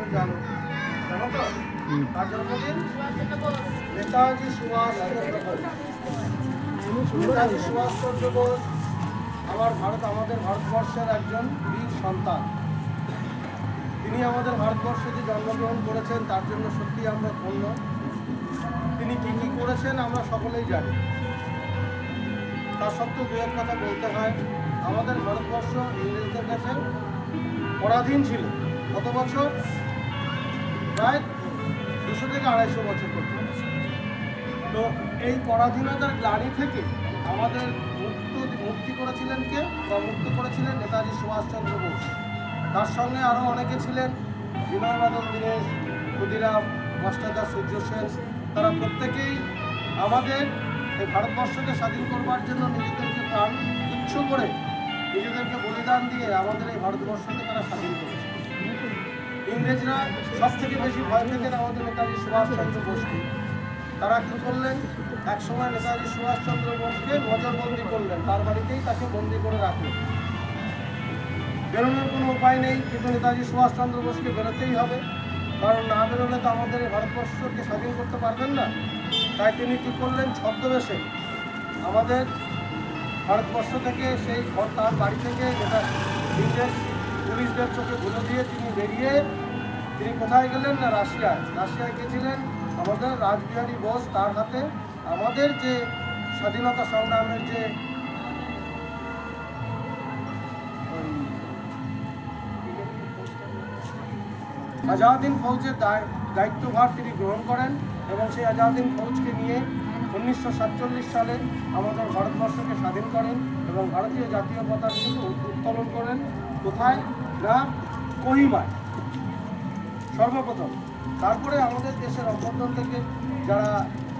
নিশ্চয় জানো তো? তার জন্মদিন নেতাজি সুভাষচন্দ্র বোস। নেতাজি সুভাষচন্দ্র বোস আমাদের ভারতবর্ষের একজন বীর সন্তান। তিনি আমাদের ভারতবর্ষে যে জন্মগ্রহণ করেছেন তার জন্য সত্যি আমরা ধন্য। তিনি কী কী করেছেন আমরা সকলেই জানি। তা সত্ত্বেও দু এক কথা বলতে হয়। আমাদের ভারতবর্ষ ইংরেজদের কাছে পরাধীন ছিল কত বছর? প্রায় 200 থেকে 250 বছর পর্যন্ত। তো এই পরাধীনতার গ্লানি থেকে আমাদের মুক্তি করেছিলেন কে, বা মুক্ত করেছিলেন নেতাজি সুভাষচন্দ্র বোস। তার সঙ্গে আরও অনেকে ছিলেন, বিনয় বাদল দীনেশ, ক্ষুদিরাম, মাস্টারদা সূর্য সেন। তারা প্রত্যেকেই আমাদের এই ভারতবর্ষকে স্বাধীন করবার জন্য নিজেদেরকে প্রাণ তুচ্ছ করে, নিজেদেরকে বলিদান দিয়ে আমাদের এই ভারতবর্ষকে তারা স্বাধীন করেছে। ইংরেজরা সব থেকে বেশি ভয় পেতেন আমাদের নেতাজি সুভাষচন্দ্র বোসকে। তারা কী করলেন? একসময় নেতাজি সুভাষচন্দ্র বোসকে নজরবন্দি করলেন, তার বাড়িতেই তাকে বন্দি করে রাখলেন। বেরোনোর কোনো উপায় নেই, কিন্তু নেতাজি সুভাষচন্দ্র বোসকে বেরোতেই হবে, কারণ না বেরোলে তো আমাদের এই ভারতবর্ষকে স্বাধীন করতে পারবেন না। তাই তিনি কী করলেন? ছদ্মবেশে আমাদের ভারতবর্ষ থেকে সেই তার বাড়ি থেকে ইংরেজ পুলিশদের চোখে ধুলো দিয়ে তিনি বেরিয়ে তিনি কোথায় গেলেন? না রাশিয়ায় গেছিলেন। আমাদের রাসবিহারী বোস তার হাতে আমাদের যে স্বাধীনতা সংগ্রামের যে আজাউদ্দিন ফৌজের দায়িত্বভার তিনি গ্রহণ করেন এবং সেই আজাউদ্দিন ফৌজকে নিয়ে 1947 সালে আমাদের ভারতবর্ষকে স্বাধীন করেন এবং ভারতীয় জাতীয় পতাকাকে উত্তোলন করেন। কোথায়? না কোহিমায় সর্বপ্রথম। তারপরে আমাদের দেশের অভ্যন্তর থেকে যারা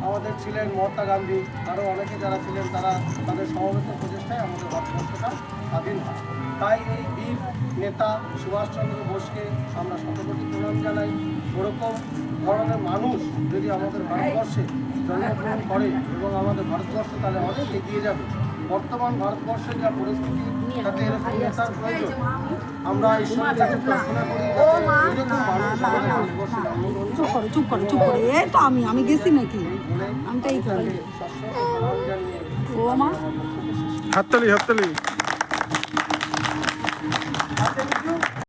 আমাদের ছিলেন, মহাত্মা গান্ধী, আরও অনেকে যারা ছিলেন, তারা তাদের সমবেত প্রচেষ্টায় আমাদের ভারতবর্ষটা স্বাধীন হয়। তাই এই বীর নেতা সুভাষচন্দ্র বোসকে আমরা শতকোটি প্রণাম জানাই। ওরকম ধরনের মানুষ যদি আমাদের ভারতবর্ষে জন্মগ্রহণ করে এবং আমাদের ভারতবর্ষ তাহলে অনেক এগিয়ে যাবে। বর্তমান ভারতবর্ষের যা পরিস্থিতি, তাতে এরকম নেতার প্রয়োজন। আমরা ঈশ্বরের কাছে প্রার্থনা করি এরকম মানুষ আমাদের ভারতবর্ষে জন্মগ্রহণ করে। চুপ করো এই তো আমি গেছি নাকি? আমি তো এই করি। ও মা হাততালি Thank you.